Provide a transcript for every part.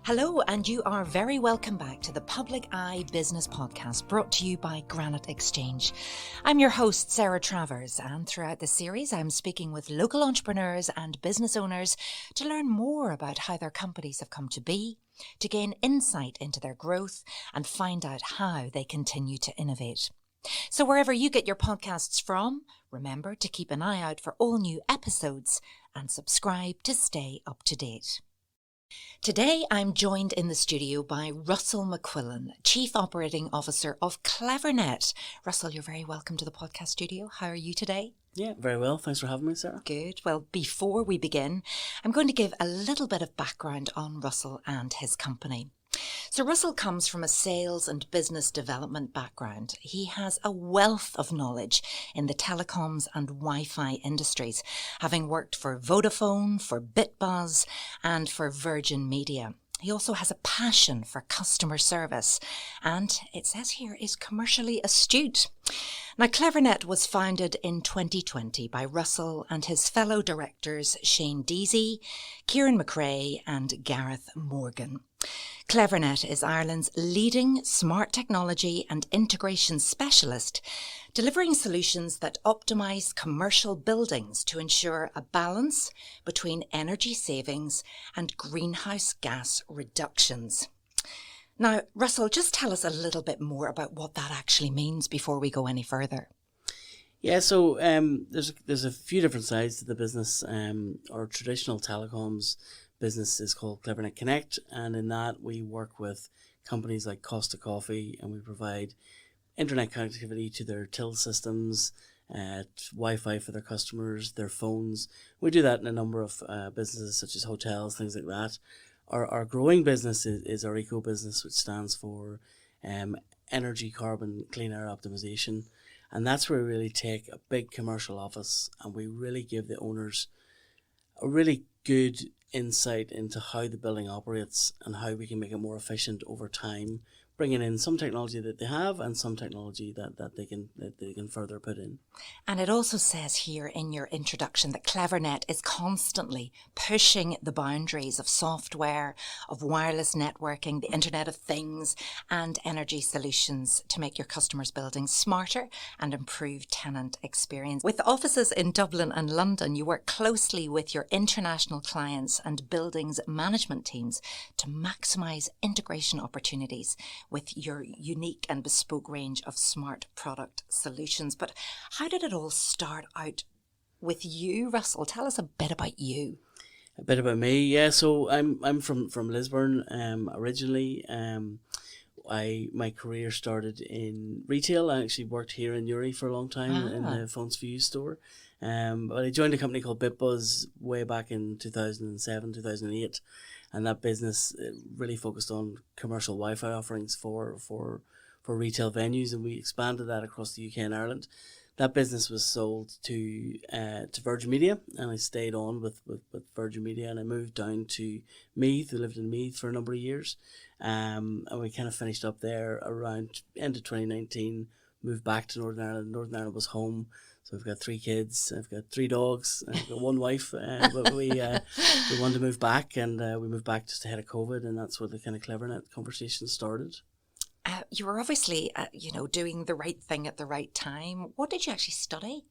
Hello, and you are very welcome back to the Public Eye Business Podcast, brought to you by Granite Exchange. I'm your host, Sarah Travers, and throughout the series, I'm speaking with local entrepreneurs and business owners to learn more about how their companies have come to be, to gain insight into their growth, and find out how they continue to innovate. So wherever you get your podcasts from, remember to keep an eye out for all new episodes and subscribe to stay up to date. Today, I'm joined in the studio by Russell McQuillan, Chief Operating Officer of Cleverness. Russell, you're very welcome to the podcast studio. How are you today? Yeah, very well. Thanks for having me, Sarah. Good. Well, before we begin, I'm going to give a little bit of background on Russell and his company. So Russell comes from a sales and business development background. He has a wealth of knowledge in the telecoms and Wi-Fi industries, having worked for Vodafone, for BitBuzz, and for Virgin Media. He also has a passion for customer service and, it says here, is commercially astute. Now, Cleverness was founded in 2020 by Russell and his fellow directors Shane Deasy, Kieran McRae and Gareth Morgan. Cleverness is Ireland's leading smart technology and integration specialist, delivering solutions that optimise commercial buildings to ensure a balance between energy savings and greenhouse gas reductions. Now, Russell, just tell us a little bit more about what that actually means before we go any further. Yeah, so there's a few different sides to the business. Our traditional telecoms business is called Cleverness Connect, and in that we work with companies like Costa Coffee, and we provide internet connectivity to their till systems, Wi-Fi for their customers, their phones. We do that in a number of businesses such as hotels, things like that. Our growing business is our eco business, which stands for energy, carbon, clean air optimization. And that's where we really take a big commercial office and we really give the owners a really good insight into how the building operates and how we can make it more efficient over time, bringing in some technology that they have and some technology that they can further put in. And it also says here in your introduction that Cleverness is constantly pushing the boundaries of software, of wireless networking, the Internet of Things and energy solutions to make your customers' buildings smarter and improve tenant experience. With offices in Dublin and London, you work closely with your international clients and buildings management teams to maximise integration opportunities with your unique and bespoke range of smart product solutions. But how did it all start out with you, Russell? Tell us a bit about you. A bit about me, yeah. So I'm from Lisburn originally. My career started in retail. I actually worked here in Uri for a long time in the Phones for You store. But I joined a company called BitBuzz way back in 2007, 2008. And that business really focused on commercial Wi-Fi offerings for retail venues, and we expanded that across the UK and Ireland. That business was sold to Virgin Media, and I stayed on with Virgin Media, and I moved down to Meath. I lived in Meath for a number of years, and we kind of finished up there around end of 2019, moved back to Northern Ireland. Northern Ireland was home. So I've got 3 kids, I've got 3 dogs, I've got 1 wife, but we wanted to move back, and we moved back just ahead of COVID, and that's where the kind of Cleverness conversation started. You were obviously, doing the right thing at the right time. What did you actually study?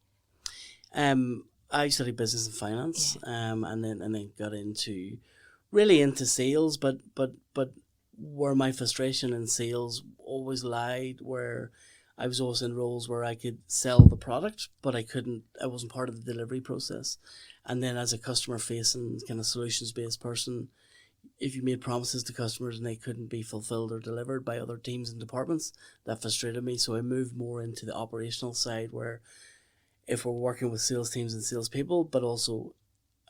I studied business and finance, and then got into sales, but where my frustration in sales always lied, where I was always in roles where I could sell the product, but I wasn't part of the delivery process. And then as a customer facing kind of solutions based person, if you made promises to customers and they couldn't be fulfilled or delivered by other teams and departments, that frustrated me. So I moved more into the operational side, where if we're working with sales teams and salespeople, but also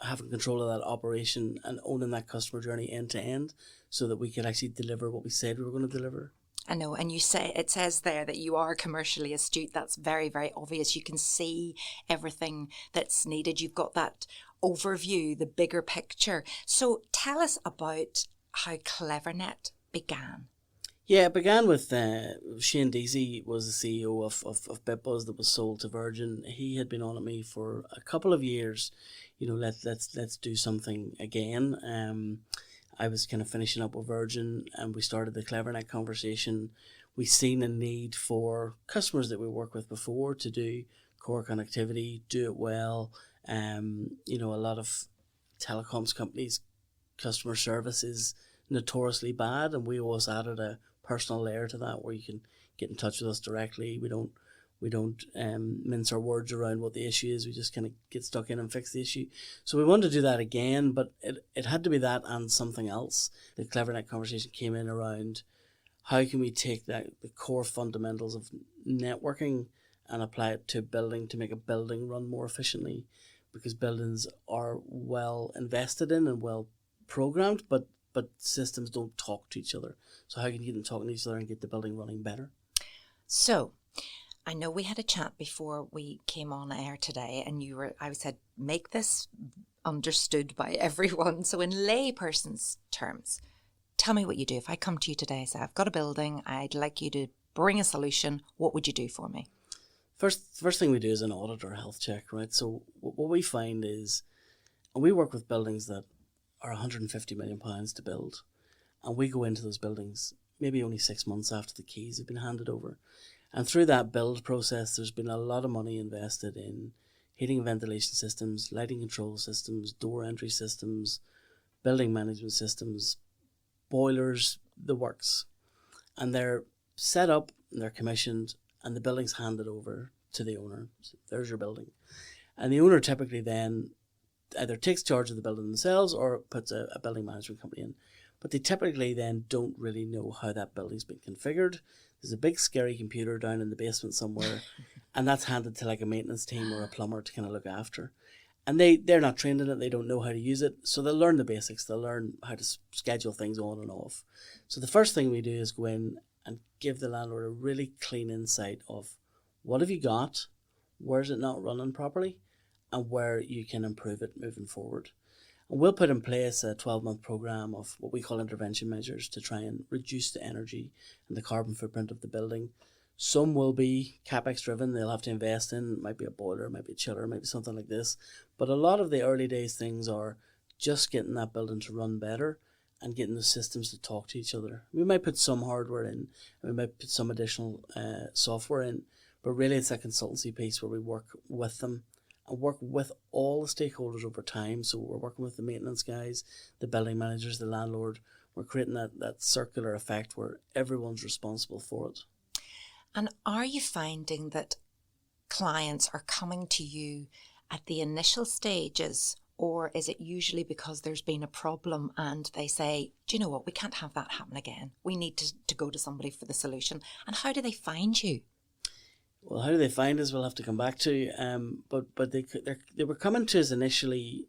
having control of that operation and owning that customer journey end to end, so that we could actually deliver what we said we were going to deliver. I know, and it says there that you are commercially astute. That's very, very obvious. You can see everything that's needed. You've got that overview, the bigger picture. So tell us about how Cleverness began. Yeah, it began with Shane Deasy was the CEO of BitBuzz that was sold to Virgin. He had been on at me for a couple of years. Let's do something again. I was kind of finishing up with Virgin, and we started the Cleverness conversation. We seen a need for customers that we worked with before to do core connectivity, do it well. You know, a lot of telecoms companies, customer service is notoriously bad, and we always added a personal layer to that where you can get in touch with us directly. We don't mince our words around what the issue is. We just kind of get stuck in and fix the issue. So we wanted to do that again, but it had to be that and something else. The Cleverness conversation came in around how can we take the core fundamentals of networking and apply it to a building to make a building run more efficiently, because buildings are well invested in and well programmed, but systems don't talk to each other. So how can you get them talking to each other and get the building running better? So I know we had a chat before we came on air today, and I said, make this understood by everyone. So in layperson's terms, tell me what you do. If I come to you today and say, I've got a building, I'd like you to bring a solution, what would you do for me? First thing we do is an audit or health check, right? So what we find is, and we work with buildings that are £150 million to build, and we go into those buildings maybe only 6 months after the keys have been handed over. And through that build process, there's been a lot of money invested in heating and ventilation systems, lighting control systems, door entry systems, building management systems, boilers, the works. And they're set up, and they're commissioned, and the building's handed over to the owner. So there's your building. And the owner typically then either takes charge of the building themselves or puts a building management company in. But they typically then don't really know how that building's been configured. There's a big scary computer down in the basement somewhere, and that's handed to like a maintenance team or a plumber to kind of look after. And they're not trained in it, they don't know how to use it, so they'll learn the basics, they'll learn how to schedule things on and off. So the first thing we do is go in and give the landlord a really clean insight of what have you got, where's it not running properly, and where you can improve it moving forward. And we'll put in place a 12-month program of what we call intervention measures to try and reduce the energy and the carbon footprint of the building. Some will be CapEx driven, they'll have to invest in, it might be a boiler, it might be a chiller, it might be something like this. But a lot of the early days things are just getting that building to run better and getting the systems to talk to each other. We might put some hardware in, and we might put some additional software in, but really it's that consultancy piece where we work with them and work with all the stakeholders over time. So we're working with the maintenance guys, the building managers, the landlord. We're creating that circular effect where everyone's responsible for it. And are you finding that clients are coming to you at the initial stages, or is it usually because there's been a problem and they say, do you know what, we can't have that happen again. We need to go to somebody for the solution. And how do they find you? Well, how do they find us? We'll have to come back to. But they were coming to us initially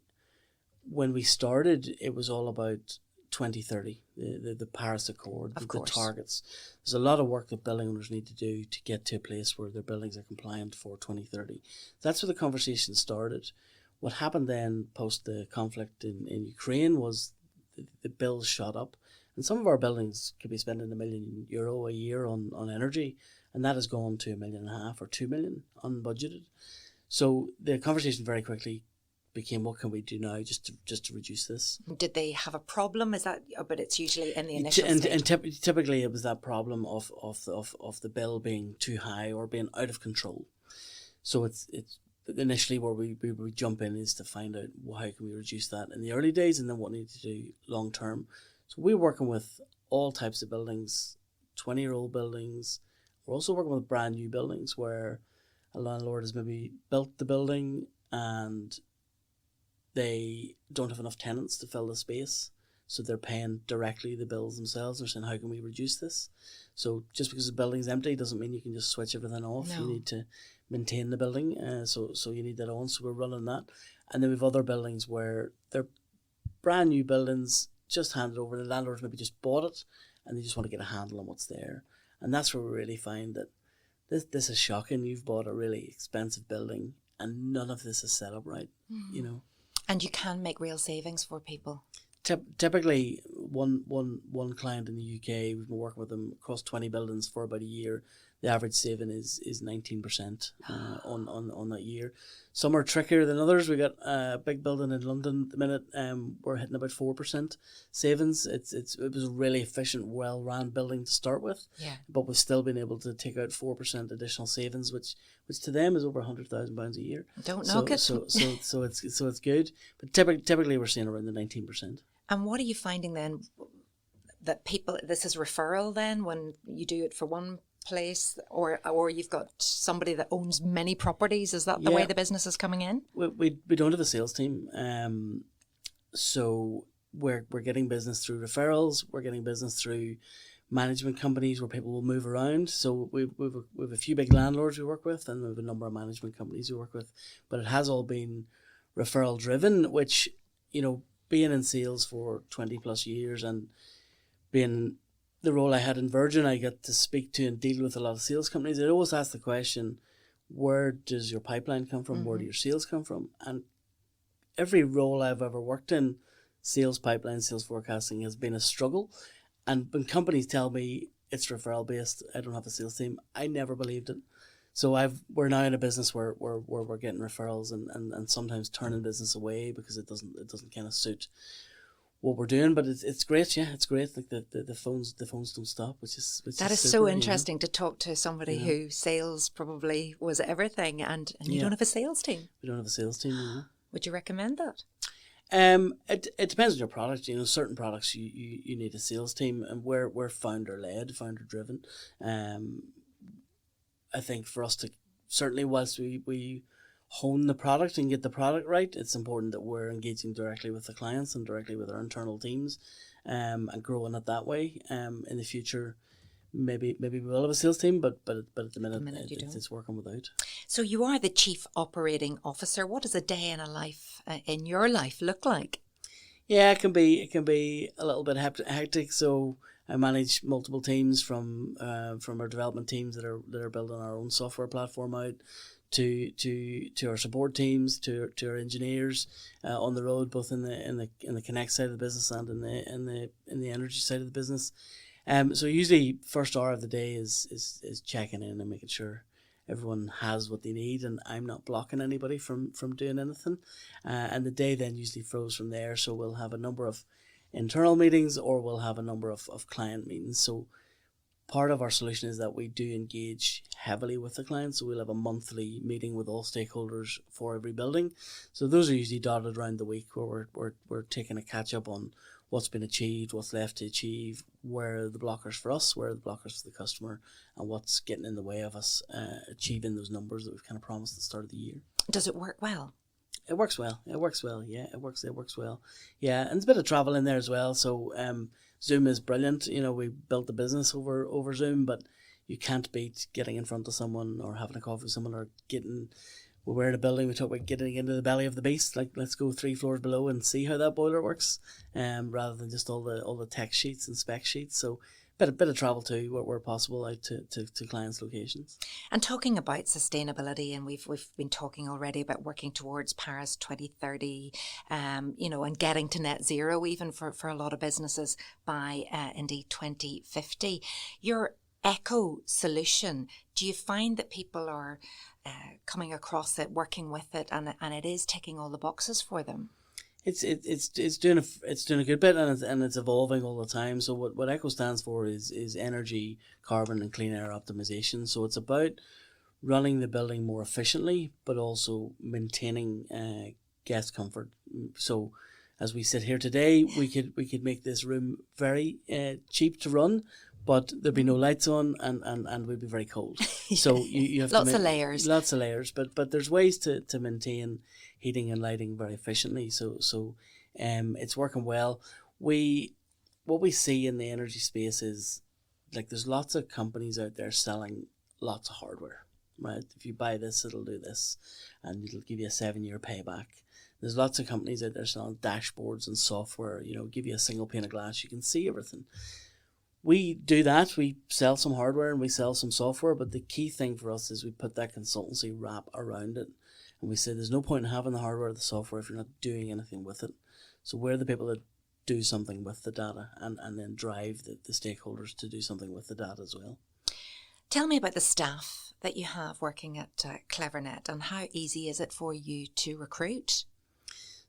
when we started. It was all about 2030, the Paris Accord, the targets. There's a lot of work that building owners need to do to get to a place where their buildings are compliant for 2030. That's where the conversation started. What happened then post the conflict in Ukraine was the bills shot up, and some of our buildings could be spending €1 million a year on energy, and that has gone to $1.5 million or 2 million unbudgeted. So the conversation very quickly became, what can we do now just to reduce this? Did they have a problem? Is that? But it's usually in the initial stage. And typically it was that problem of the bill being too high or being out of control. So it's initially where we jump in is to find out, well, how can we reduce that in the early days, and then what we need to do long term. So we're working with all types of buildings, 20-year-old buildings. We're also working with brand new buildings where a landlord has maybe built the building and they don't have enough tenants to fill the space, so they're paying directly the bills themselves. They're saying, how can we reduce this? So just because the building's empty doesn't mean you can just switch everything off. No. You need to maintain the building, so you need that on. So we're running that. And then we have other buildings where they're brand new buildings, just handed over. The landlords maybe just bought it and they just want to get a handle on what's there. And that's where we really find that this is shocking. You've bought a really expensive building and none of this is set up right, you know. And you can make real savings for people. Typically, one client in the UK, we've been working with them across 20 buildings for about a year. the average saving is 19% on that year. Some are trickier than others. We got a big building in London at the minute. We're hitting about 4% savings. It was a really efficient, well run building to start with. Yeah. But we've still been able to take out 4% additional savings, which to them is over £100,000 a year. Don't knock it. So it's good. But typically we're seeing around the 19%. And what are you finding then? That people, this is referral then when you do it for one place, or you've got somebody that owns many properties. Is that the way the business is coming in? We don't have a sales team, so we're getting business through referrals. We're getting business through management companies where people will move around. So we've a few big landlords we work with, and we have a number of management companies we work with. But it has all been referral driven, which, you know, being in sales for 20 plus years and being the role I had in Virgin, I got to speak to and deal with a lot of sales companies. I always ask the question, where does your pipeline come from? Mm-hmm. Where do your sales come from? And every role I've ever worked in, sales pipeline, sales forecasting has been a struggle. And when companies tell me it's referral based, I don't have a sales team, I never believed it. So we're now in a business where we're getting referrals and sometimes turning business away because it doesn't kind of suit what we're doing, but it's great. Yeah, it's great. Like the phones don't stop, which is super, so interesting, to talk to somebody who sales probably was everything, and you don't have a sales team. We don't have a sales team. No. Would you recommend that? It depends on your product. You know, certain products you need a sales team, and we're founder led, founder driven. I think for us to certainly, whilst we hone the product and get the product right, it's important that we're engaging directly with the clients and directly with our internal teams, and growing it that way. In the future, maybe we will have a sales team, but at the minute it's working without. So you are the Chief Operating Officer. What does a day in your life look like? Yeah, it can be a little bit hectic. So I manage multiple teams from our development teams that are building our own software platform out, to our support teams, to our engineers on the road, both in the Connect side of the business and in the energy side of the business. So usually first hour of the day is checking in and making sure everyone has what they need, and I'm not blocking anybody from doing anything. And the day then usually flows from there. So we'll have a number of internal meetings, or we'll have a number of client meetings. So part of our solution is that we do engage heavily with the clients. So we'll have a monthly meeting with all stakeholders for every building. So those are usually dotted around the week, where we're taking a catch up on what's been achieved, what's left to achieve, where are the blockers for us, where are the blockers for the customer, and what's getting in the way of us achieving those numbers that we've kind of promised at the start of the year. Does it work well? It works well. Yeah, it works well. Yeah, and there's a bit of travel in there as well. So Zoom is brilliant. You know, we built the business over Zoom, but you can't beat getting in front of someone or having a coffee with someone, or we're in a building, we talk about getting into the belly of the beast. Like, let's go 3 floors below and see how that boiler works, rather than just all the tech sheets and spec sheets. So bit of travel too, where possible, out to clients' locations. And talking about sustainability, and we've been talking already about working towards Paris 2030, and getting to net zero even for a lot of businesses by indeed 2050. Your eco solution, do you find that people are coming across it, working with it, and it is ticking all the boxes for them? It's doing a good bit, and it's evolving all the time. So what ECHO stands for is energy, carbon, and clean air optimization. So it's about running the building more efficiently, but also maintaining guest comfort. So as we sit here today, we could make this room very cheap to run, but there'd be no lights on, and we'd be very cold. So you have lots of layers. But there's ways to maintain heating and lighting very efficiently. So it's working well. What we see in the energy space is, like, there's lots of companies out there selling lots of hardware, right? If you buy this, it'll do this, and it'll give you a 7-year payback. There's lots of companies out there selling dashboards and software, give you a single pane of glass, you can see everything. We do that. We sell some hardware and we sell some software, but the key thing for us is we put that consultancy wrap around it, and we say there's no point in having the hardware or the software if you're not doing anything with it. So we're the people that do something with the data, and then drive the stakeholders to do something with the data as well. Tell me about the staff that you have working at Clevernet, and how easy is it for you to recruit?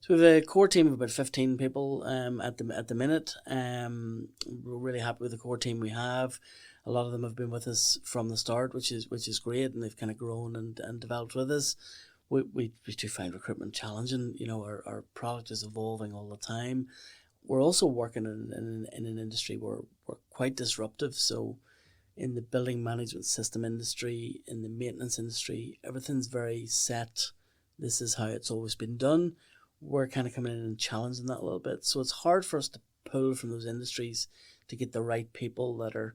So we have a core team of about 15 people at the minute. We're really happy with the core team we have. A lot of them have been with us from the start, which is great, and they've kind of grown and developed with us. We do find recruitment challenging. You know, our product is evolving all the time. We're also working in an industry where we're quite disruptive. So in the building management system industry, in the maintenance industry, everything's very set. This is how it's always been done. We're kind of coming in and challenging that a little bit. So it's hard for us to pull from those industries to get the right people that are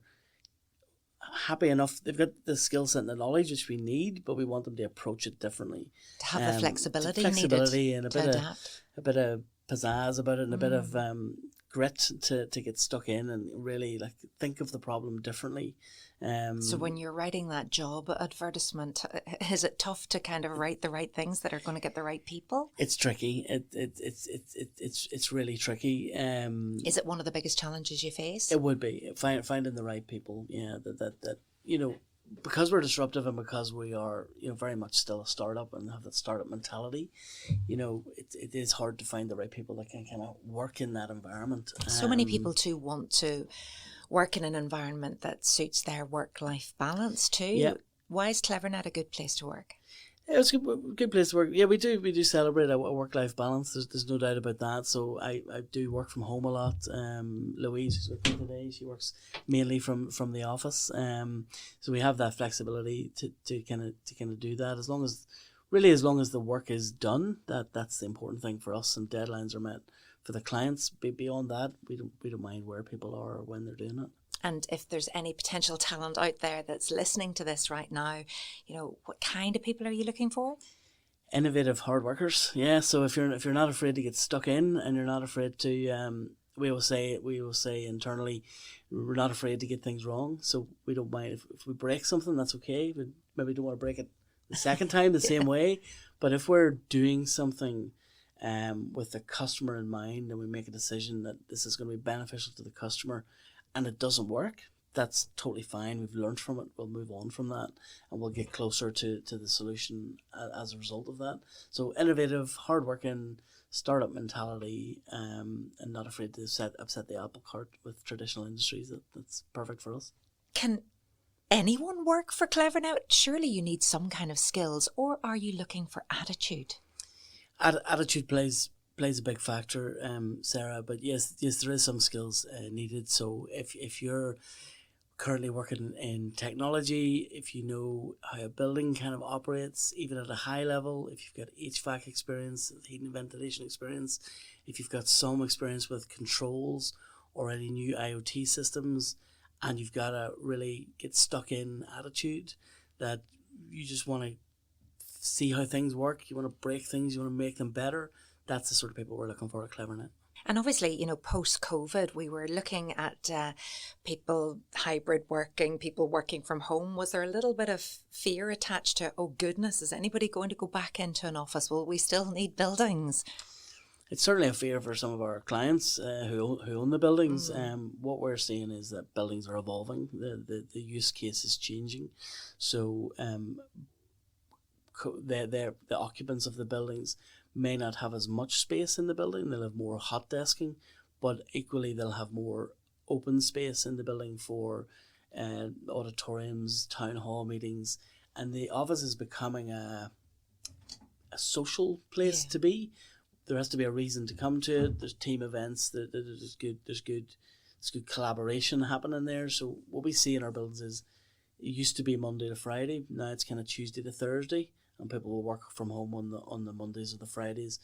happy enough. They've got the skill set and the knowledge which we need, but we want them to approach it differently. To have the flexibility and needed to adapt. A bit of pizzazz about it, and a bit of grit to get stuck in and really like think of the problem differently. So when you're writing that job advertisement, is it tough to kind of write the right things that are going to get the right people? It's tricky. It's really tricky. Is it one of the biggest challenges you face? It would be finding the right people. Yeah, that you know, because we're disruptive and because we are, you know, very much still a startup and have that startup mentality. You know, it is hard to find the right people that can kind of work in that environment. So many people too want to work in an environment that suits their work-life balance too. Yeah. Why is Clevernet a good place to work? Yeah, it's a good place to work. Yeah, we do celebrate a work-life balance. There's no doubt about that. So I do work from home a lot. Louise, who's with me today, she works mainly from the office. So we have that flexibility to kind of do that, as long as the work is done. That's the important thing for us, and deadlines are met for the clients. Beyond that, we don't mind where people are or when they're doing it. And if there's any potential talent out there that's listening to this right now, you know, what kind of people are you looking for? Innovative hard workers. Yeah. So if you're not afraid to get stuck in, and you're not afraid to we will say internally, we're not afraid to get things wrong. So we don't mind if we break something, that's okay. We maybe don't want to break it the second time the same way. But if we're doing something with the customer in mind, and we make a decision that this is going to be beneficial to the customer, and it doesn't work, that's totally fine. We've learned from it. We'll move on from that, and we'll get closer to the solution as a result of that. So innovative, hardworking, startup mentality, and not afraid to upset the apple cart with traditional industries. That's perfect for us. Can anyone work for Clevernet? Surely you need some kind of skills, or are you looking for attitude? Attitude plays a big factor, Sarah. But yes, there is some skills needed. So if you're currently working in technology, if you know how a building kind of operates, even at a high level, if you've got HVAC experience, heating and ventilation experience, if you've got some experience with controls or any new IoT systems, and you've got a really get stuck in attitude that you just want to see how things work, you want to break things, you want to make them better, that's the sort of people we're looking for at Clevernet. And obviously, you know, post-COVID, we were looking at people hybrid working, people working from home. Was there a little bit of fear attached to, oh goodness, is anybody going to go back into an office? Will we still need buildings? It's certainly a fear for some of our clients who own the buildings. What we're seeing is that buildings are evolving. The use case is changing. So the occupants of the buildings may not have as much space in the building. They'll have more hot desking, but equally they'll have more open space in the building for auditoriums, town hall meetings, and the office is becoming a social place to be. There has to be a reason to come to it. There's team events. There's good collaboration happening there. So what we see in our buildings is it used to be Monday to Friday. Now it's kind of Tuesday to Thursday, and people will work from home on the Mondays or the Fridays,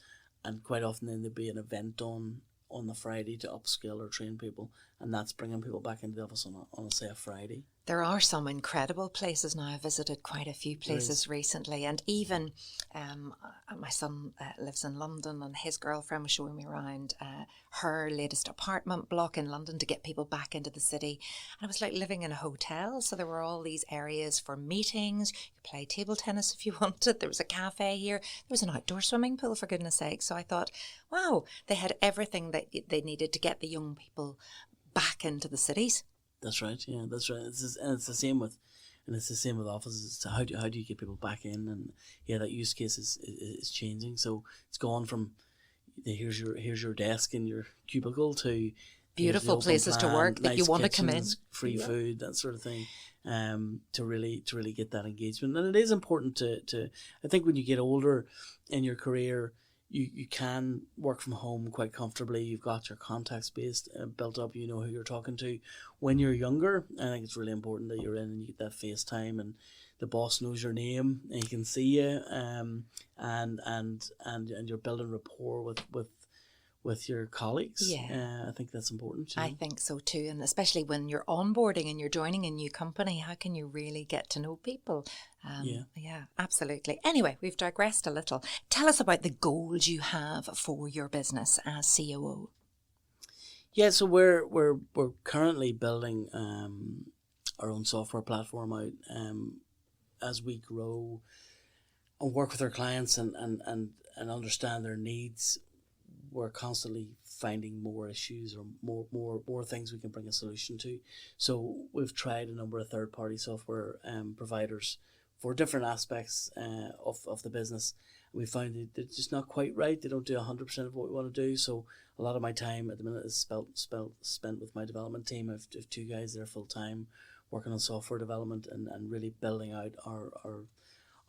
and quite often then there'll be an event on the Friday to upskill or train people, and that's bringing people back into the office on say a Friday. There are some incredible places now. I visited quite a few places recently, and even my son lives in London, and his girlfriend was showing me around her latest apartment block in London to get people back into the city. And it was like living in a hotel. So there were all these areas for meetings. You could play table tennis if you wanted. There was a cafe here. There was an outdoor swimming pool, for goodness sake. So I thought, wow, they had everything that they needed to get the young people back into the cities. That's right. Yeah, that's right. And it's the same with And it's the same with offices. So how do you get people back in? And yeah, that use case is changing. So it's gone from here's your desk in your cubicle to beautiful places to work that you want to come in, free food, that sort of thing. To really get that engagement. And it is important to I think when you get older in your career, you can work from home quite comfortably. You've got your contacts based built up. You know who you're talking to. When you're younger, I think it's really important that you're in and you get that FaceTime and the boss knows your name and he can see you. And you're building rapport with your colleagues. Yeah. I think that's important. I think so too. And especially when you're onboarding and you're joining a new company, how can you really get to know people? Yeah, absolutely. Anyway, we've digressed a little. Tell us about the goals you have for your business as COO. Yeah, so we're currently building our own software platform out as we grow and work with our clients and understand their needs. We're constantly finding more issues or more things we can bring a solution to. So we've tried a number of third-party software providers for different aspects of the business. And we find that they're just not quite right. They don't do 100% of what we want to do. So a lot of my time at the minute is spent with my development team. I have two guys there full-time working on software development and really building out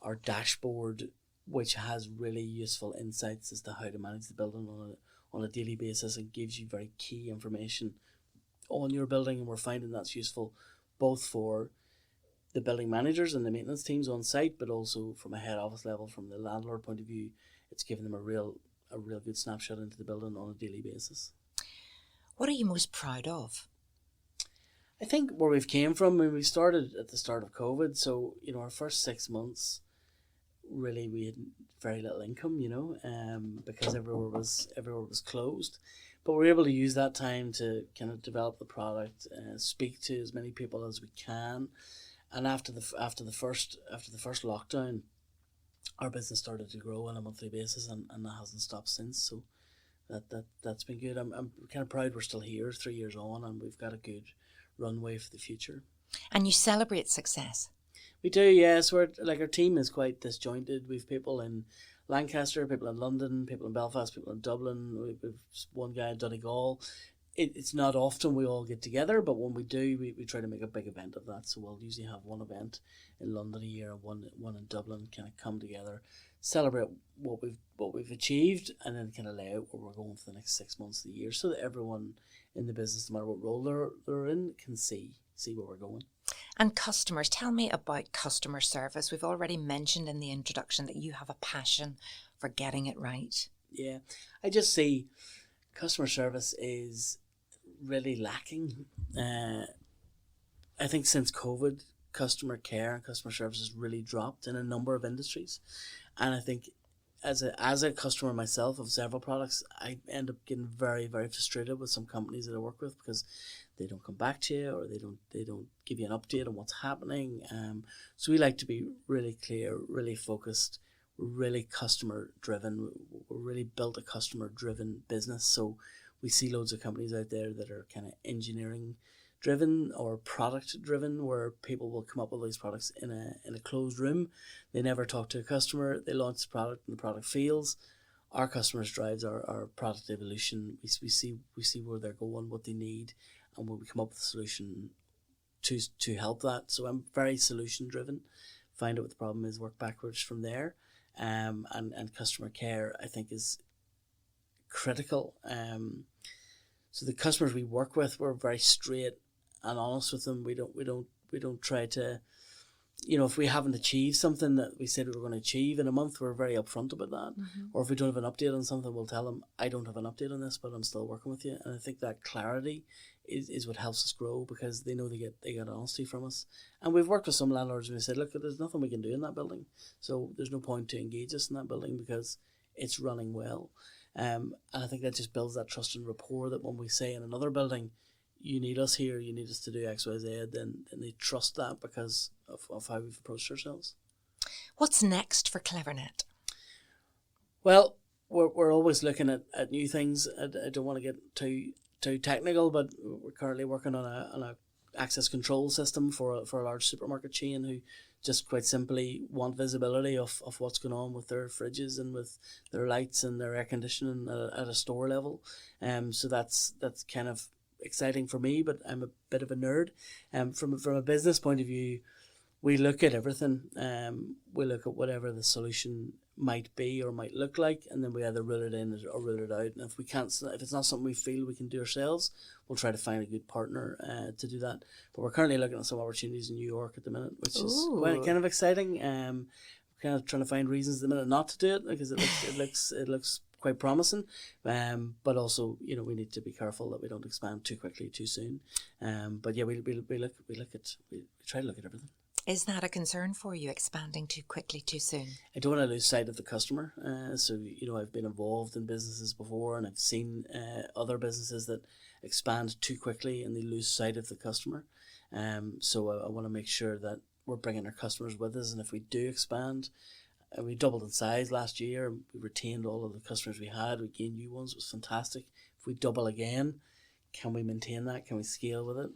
our dashboard, which has really useful insights as to how to manage the building on a daily basis and gives you very key information on your building. And we're finding that's useful both for the building managers and the maintenance teams on site, but also from a head office level, from the landlord point of view, it's giving them a real good snapshot into the building on a daily basis. What are you most proud of? I think where we've came from when we started at the start of COVID. So, our first 6 months, really we had very little income, because everywhere was closed. But we were able to use that time to kind of develop the product, speak to as many people as we can. And after the first lockdown, our business started to grow on a monthly basis, and that hasn't stopped since. So that's been good. I'm kind of proud we're still here 3 years on, and we've got a good runway for the future. And you celebrate success. We do, yes. Our team is quite disjointed. We've people in Lancaster, people in London, people in Belfast, people in Dublin. We've one guy in Donegal. It's not often we all get together, but when we do, we try to make a big event of that. So we'll usually have one event in London a year and one in Dublin, kind of come together, celebrate what we've achieved, and then kind of lay out where we're going for the next 6 months of the year, so that everyone in the business, no matter what role they're in, can see where we're going. And customers, tell me about customer service. We've already mentioned in the introduction that you have a passion for getting it right. Yeah, I just see customer service is really lacking. I think since COVID, customer care and customer service has really dropped in a number of industries. And I think as a customer myself of several products, I end up getting very, very frustrated with some companies that I work with because they don't come back to you, or they don't give you an update on what's happening. So we like to be really clear, really focused, really customer driven. We're really built a customer driven business. So we see loads of companies out there that are kind of engineering driven or product driven, where people will come up with these products in a closed room. They never talk to a customer. They launch the product and the product fails. Our customers drives our product evolution. We see where they're going, what they need, and when we come up with a solution to help that. So I'm very solution driven. Find out what the problem is, work backwards from there. And customer care, I think, is critical. So the customers we work with, we're very straight and honest with them. We don't try to, if we haven't achieved something that we said we were going to achieve in a month, we're very upfront about that. Mm-hmm. Or if we don't have an update on something, we'll tell them, I don't have an update on this, but I'm still working with you. And I think that clarity is what helps us grow, because they know they get honesty from us. And we've worked with some landlords and we said, look, there's nothing we can do in that building, so there's no point to engage us in that building because it's running well. And I think that just builds that trust and rapport, that when we say in another building, you need us here, you need us to do X, Y, Z, then they trust that because of how we've approached ourselves. What's next for Clevernet? Well, we're always looking at new things. I don't want to get too technical, but we're currently working on access control system for a large supermarket chain who just quite simply want visibility of what's going on with their fridges and with their lights and their air conditioning at a store level. So that's kind of exciting for me, but I'm a bit of a nerd. From a business point of view, we look at everything. We look at whatever the solution might be or might look like, and then we either rule it in or rule it out. And if it's not something we feel we can do ourselves, we'll try to find a good partner to do that. But we're currently looking at some opportunities in New York at the minute, which is kind of exciting. Kind of trying to find reasons at the minute not to do it, because it looks quite promising. But also, we need to be careful that we don't expand too quickly too soon. But yeah, we try to look at everything. Is that a concern for you, expanding too quickly too soon? I don't want to lose sight of the customer. So I've been involved in businesses before, and I've seen other businesses that expand too quickly and they lose sight of the customer. So I want to make sure that we're bringing our customers with us, and if we do expand, we doubled in size last year. We retained all of the customers we had. We gained new ones. It was fantastic. If we double again, can we maintain that? Can we scale with it?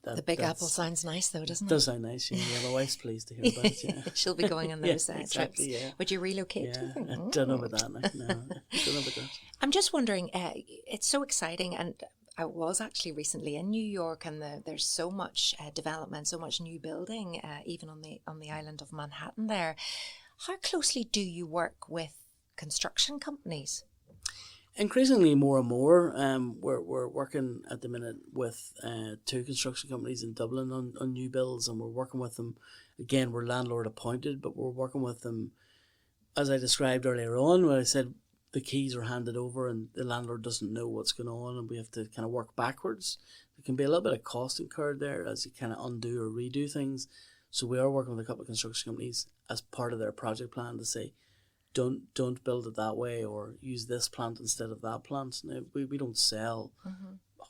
The Big Apple sounds nice, though, doesn't it? Does sound nice. Yeah, my wife's pleased to hear about it. Yeah. She'll be going on those exactly, trips. Yeah. Would you relocate? Yeah, I don't know about that. No, I don't know about that. I'm just wondering. It's so exciting, and I was actually recently in New York, and there's so much development, so much new building, even on the island of Manhattan. There, how closely do you work with construction companies? Increasingly more and more. We're working at the minute with 2 construction companies in Dublin on new builds, and we're working with them. Again, we're landlord appointed, but we're working with them, as I described earlier on, when I said the keys are handed over and the landlord doesn't know what's going on, and we have to kind of work backwards. There can be a little bit of cost incurred there as you kind of undo or redo things. So we are working with a couple of construction companies as part of their project plan to say, don't build it that way, or use this plant instead of that plant. Now, we don't sell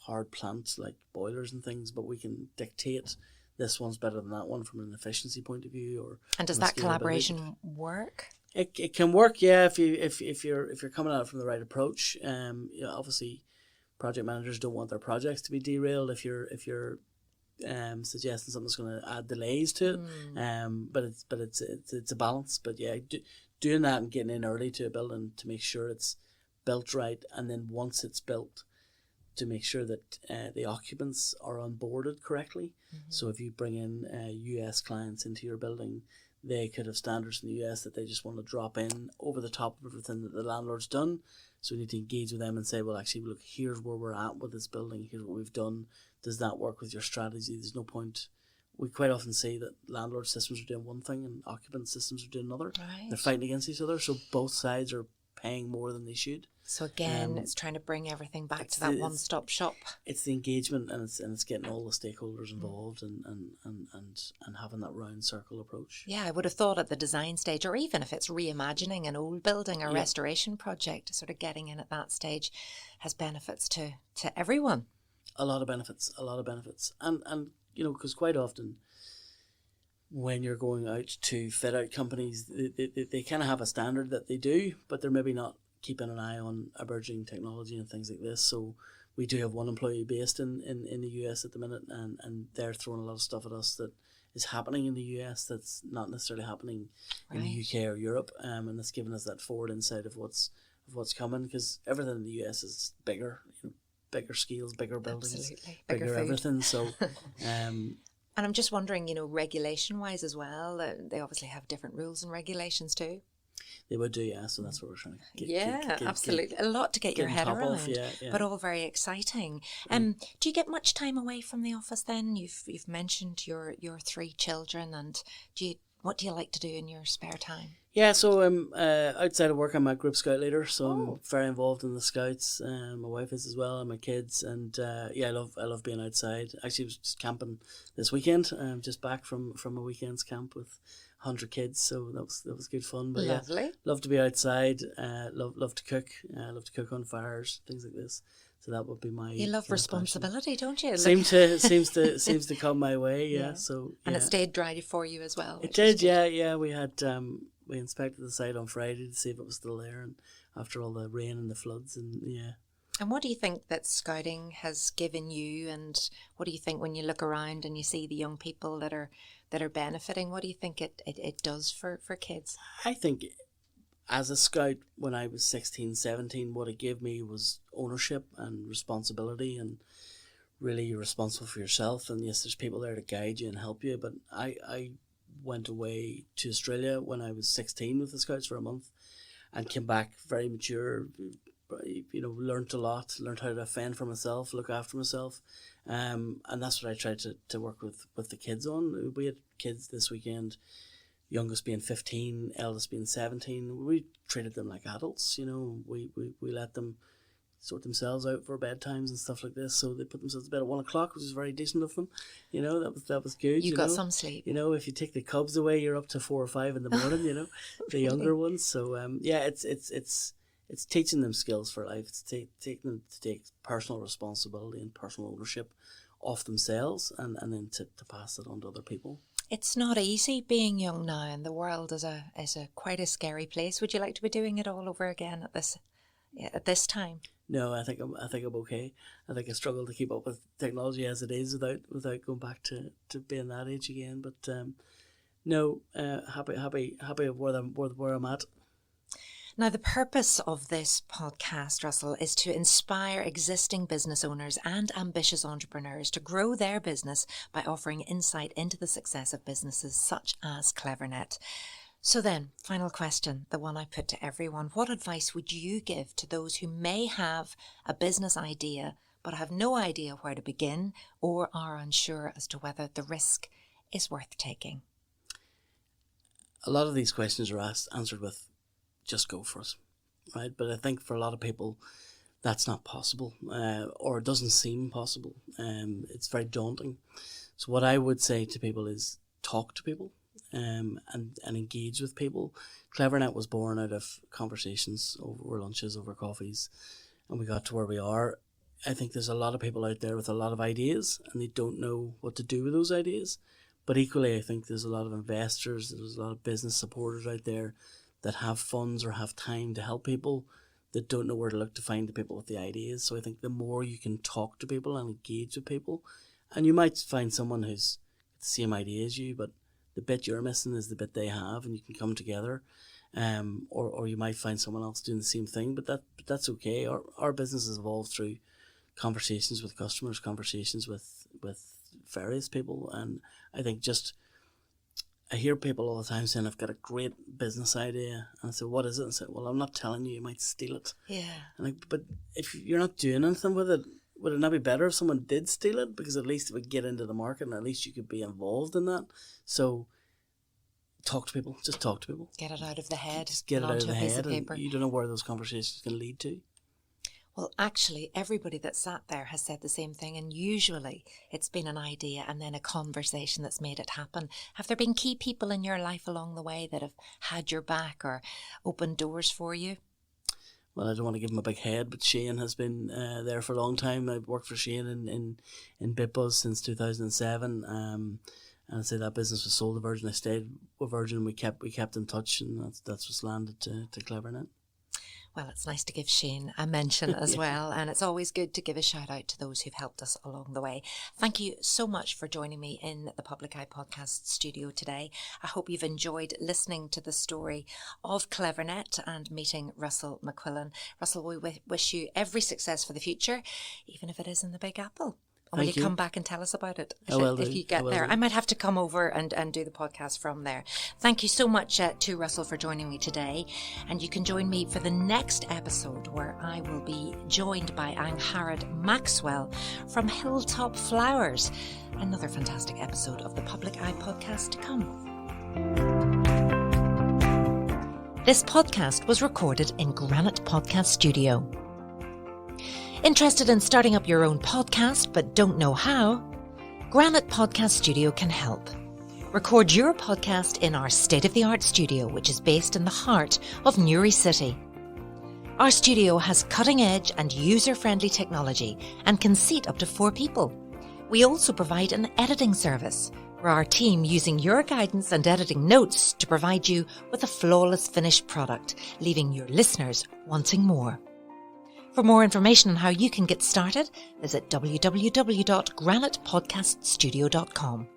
hard plants like boilers and things, but we can dictate this one's better than that one from an efficiency point of view. And does that collaboration work? It can work, yeah, if you're coming at it from the right approach. Obviously, project managers don't want their projects to be derailed if you're suggesting something's going to add delays to it. But it's a balance. But yeah, doing that and getting in early to a building to make sure it's built right, and then once it's built, to make sure that the occupants are onboarded correctly. So if you bring in US clients into your building, they could have standards in the US that they just want to drop in over the top of everything that the landlord's done. So we need to engage with them and say, well, actually, look, here's where we're at with this building. Here's what we've done. Does that work with your strategy? There's no point. We quite often see that landlord systems are doing one thing and occupant systems are doing another. Right. They're fighting against each other, so both sides are paying more than they should. So again, it's trying to bring everything back to that one-stop shop. It's the engagement, and it's getting all the stakeholders involved and having that round circle approach. Yeah, I would have thought at the design stage, or even if it's reimagining an old building or restoration project, sort of getting in at that stage has benefits to everyone. A lot of benefits. And because quite often when you're going out to fit out companies, they kind of have a standard that they do, but they're maybe not keeping an eye on emerging technology and things like this. So we do have one employee based in the US at the minute, and they're throwing a lot of stuff at us that is happening in the US that's not necessarily happening in the UK or Europe, and it's given us that forward insight of what's coming, because everything in the US is bigger, bigger scales, bigger buildings, absolutely, bigger everything. So and I'm just wondering, regulation wise as well, they obviously have different rules and regulations too. They would do, yeah. So that's what we're trying to get. Absolutely. A lot to get your head around, yeah. But all very exciting. Do you get much time away from the office then? You've mentioned your 3 children, and what do you like to do in your spare time? Yeah, so outside of work, I'm a group scout leader, so I'm very involved in the scouts. My wife is as well, and my kids, and I love being outside. Actually, I was just camping this weekend. I'm just back from a weekend's camp with 100 kids, so that was good fun. But lovely. Yeah, love to be outside. Love to cook. Love to cook on fires, things like this. So that would be my. You love responsibility, don't you? Seems to come my way. Yeah. So and it stayed dry for you as well. It did. Yeah. We had we inspected the site on Friday to see if it was still there, and after all the rain and the floods, and And what do you think that scouting has given you, and what do you think when you look around and you see the young people that are benefiting? What do you think it does for kids? I think as a scout, when I was 16, 17, what it gave me was ownership and responsibility, and really you're responsible for yourself. And yes, there's people there to guide you and help you. But I went away to Australia when I was 16 with the Scouts for a month and came back very mature, learned a lot, learned how to fend for myself, look after myself. And that's what I tried to work with the kids on. We had kids this weekend, youngest being 15, eldest being 17. We treated them like adults, we let them sort themselves out for bedtimes and stuff like this. So they put themselves to bed at 1 o'clock, which is very decent of them. That was good. You got some sleep. If you take the cubs away, you're up to 4 or 5 in the morning, the younger ones. So it's teaching them skills for life. It's taking them to take personal responsibility and personal ownership of themselves, and then to pass it on to other people. It's not easy being young now, and the world is a quite a scary place. Would you like to be doing it all over again at this time? No, I think I'm okay. I think I struggle to keep up with technology as it is without going back to being that age again. But happy where I'm at. Now, the purpose of this podcast, Russell, is to inspire existing business owners and ambitious entrepreneurs to grow their business by offering insight into the success of businesses such as Cleverness. So then, final question, the one I put to everyone. What advice would you give to those who may have a business idea but have no idea where to begin or are unsure as to whether the risk is worth taking? A lot of these questions are answered with just go for it, right? But I think for a lot of people, that's not possible, or it doesn't seem possible. It's very daunting. So what I would say to people is talk to people. And engage with people. Cleverness was born out of conversations over lunches, over coffees, and we got to where we are. I think there's a lot of people out there with a lot of ideas and they don't know what to do with those ideas. But equally, I think there's a lot of investors, there's a lot of business supporters out there that have funds or have time to help people that don't know where to look to find the people with the ideas. So I think the more you can talk to people and engage with people, and you might find someone who's the same idea as you, but the bit you're missing is the bit they have, and you can come together. Or you might find someone else doing the same thing, but that's okay. Our business has evolved through conversations with customers, conversations with various people, and I think I hear people all the time saying, I've got a great business idea, and I say, what is it? And I say, well, I'm not telling you, you might steal it. Yeah. But if you're not doing anything with it, would it not be better if someone did steal it? Because at least it would get into the market and at least you could be involved in that. So talk to people. Just talk to people. Get it out of the head. Just get it out of the head. And you don't know where those conversations can lead to. Well, actually, everybody that sat there has said the same thing. And usually it's been an idea and then a conversation that's made it happen. Have there been key people in your life along the way that have had your back or opened doors for you? Well, I don't want to give him a big head, but Shane has been there for a long time. I've worked for Shane in BitBuzz since 2007. And I say that business was sold to Virgin. I stayed with Virgin, and we kept in touch, and that's what's landed to Cleverness. Well, it's nice to give Shane a mention as well, and it's always good to give a shout out to those who've helped us along the way. Thank you so much for joining me in the Public Eye Podcast studio today. I hope you've enjoyed listening to the story of Cleverness and meeting Russell McQuillan. Russell, we wish you every success for the future, even if it is in the Big Apple. Will you come back and tell us about it if you get there? I might have to come over and do the podcast from there. Thank you so much to Russell for joining me today. And you can join me for the next episode where I will be joined by Angharad Maxwell from Hilltop Flowers. Another fantastic episode of the Public Eye Podcast to come. This podcast was recorded in Granite Podcast Studio. Interested in starting up your own podcast but don't know how? Granite Podcast Studio can help. Record your podcast in our state-of-the-art studio, which is based in the heart of Newry City. Our studio has cutting-edge and user-friendly technology and can seat up to 4 people. We also provide an editing service, where our team using your guidance and editing notes to provide you with a flawless finished product, leaving your listeners wanting more. For more information on how you can get started, visit www.granitepodcaststudio.com.